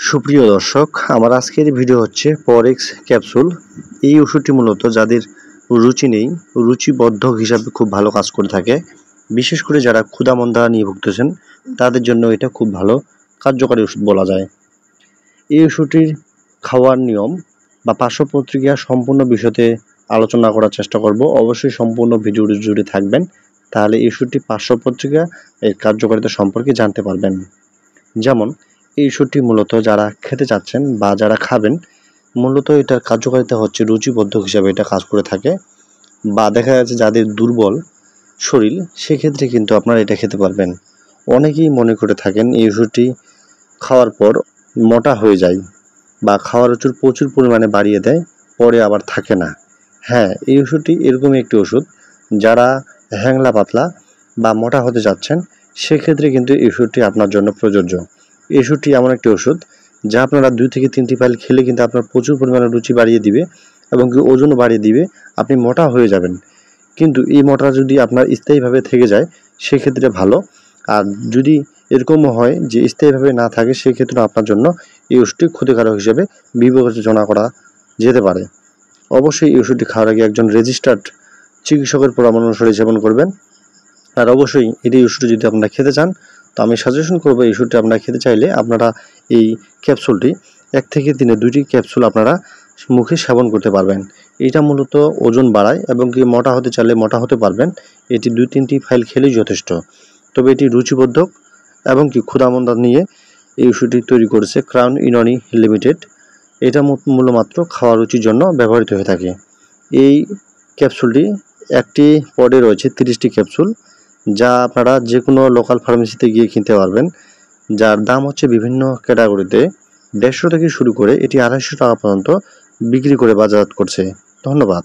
সুপ্রিয় দর্শক, আমার আজকের ভিডিও হচ্ছে পরেক্স ক্যাপসুল। এই ওষুধটি মূলত যাদের রুচি নেই, রুচিবর্ধক হিসাবে খুব ভালো কাজ করে থাকে। বিশেষ করে যারা ক্ষুধামন্দা নিয়ে ভুগতেছেন তাদের জন্য এটা খুব ভালো কার্যকারী ওষুধ বলা যায়। এই ওষুধটির খাওয়ার নিয়ম বা পার্শ্বপ্রতিক্রিয়া সম্পূর্ণ বিষয়তে আলোচনা করার চেষ্টা করব। অবশ্যই সম্পূর্ণ ভিডিও জুড়ে থাকবেন, তাহলে এই ওষুধটির পার্শ্বপ্রতিক্রিয়া এর কার্যকারিতা সম্পর্কে জানতে পারবেন। যেমন এই ওষুধটি মূলত যারা খেতে চাচ্ছেন বা যারা খাবেন, মূলত এটার কার্যকারিতা হচ্ছে রুচিবর্ধক হিসাবে এটা কাজ করে থাকে। বা দেখা যাচ্ছে যাদের দুর্বল শরীর, সেক্ষেত্রে কিন্তু আপনারা এটা খেতে পারবেন। অনেকেই মনে করে থাকেন এই ওষুধটি খাওয়ার পর মোটা হয়ে যায় বা খাওয়ার প্রচুর পরিমাণে বাড়িয়ে দেয়, পরে আবার থাকে না। হ্যাঁ, এই ওষুধটি এরকমই একটি ওষুধ। যারা হ্যাংলা পাতলা বা মোটা হতে যাচ্ছেন, সেক্ষেত্রে কিন্তু এই ওষুধটি আপনার জন্য প্রযোজ্য। এই ওষুধটি এমন একটি ওষুধ যা আপনারা 2 থেকে 3টি পাইল খেলে কিন্তু আপনার প্রচুর পরিমাণে রুচি বাড়িয়ে দিবে এবং ওজনও বাড়িয়ে দিবে, আপনি মোটা হয়ে যাবেন। কিন্তু এই মোটা যদি আপনার স্থায়ীভাবে থেকে যায় সেক্ষেত্রে ভালো, আর যদি এরকমও হয় যে স্থায়ীভাবে না থাকে, সেক্ষেত্রে আপনার জন্য এই ওষুধটি ক্ষতিকারক হিসেবে বিবেচনা করা যেতে পারে। অবশ্যই এই ওষুধটি খাওয়ার আগে একজন রেজিস্টার্ড চিকিৎসকের পরামর্শ অনুসারে সেবন করবেন। আর অবশ্যই এই ওষুধটি যদি আপনারা খেতে চান, তো আমি সাজেশন করবো এই ওষুধটি আপনারা খেতে চাইলে আপনারা এই ক্যাপসুলটি 1 থেকে 2টি ক্যাপসুল আপনারা মুখে সেবন করতে পারবেন। এটা মূলত ওজন বাড়ায় এবং মোটা হতে চাইলে মোটা হতে পারবেন। এটি 2-3টি ফাইল খেলেই যথেষ্ট। তবে এটি রুচিবর্ধক এবং ক্ষুধামন্দা নিয়ে এই ওষুধটি তৈরি করেছে ক্রাউন ইউনানি লিমিটেড। এটা মূলমাত্র খাওয়া রুচির জন্য ব্যবহৃত হয়ে থাকে। এই ক্যাপসুলটি একটি পডে রয়েছে 30টি ক্যাপসুল, যা আপনারা যে কোনো লোকাল ফার্মেসিতে গিয়ে কিনতে পারবেন। যার দাম হচ্ছে বিভিন্ন ক্যাটাগরিতে 150 থেকে শুরু করে এটি 250 টাকা পর্যন্ত বিক্রি করে বাজারজাত করছে। ধন্যবাদ।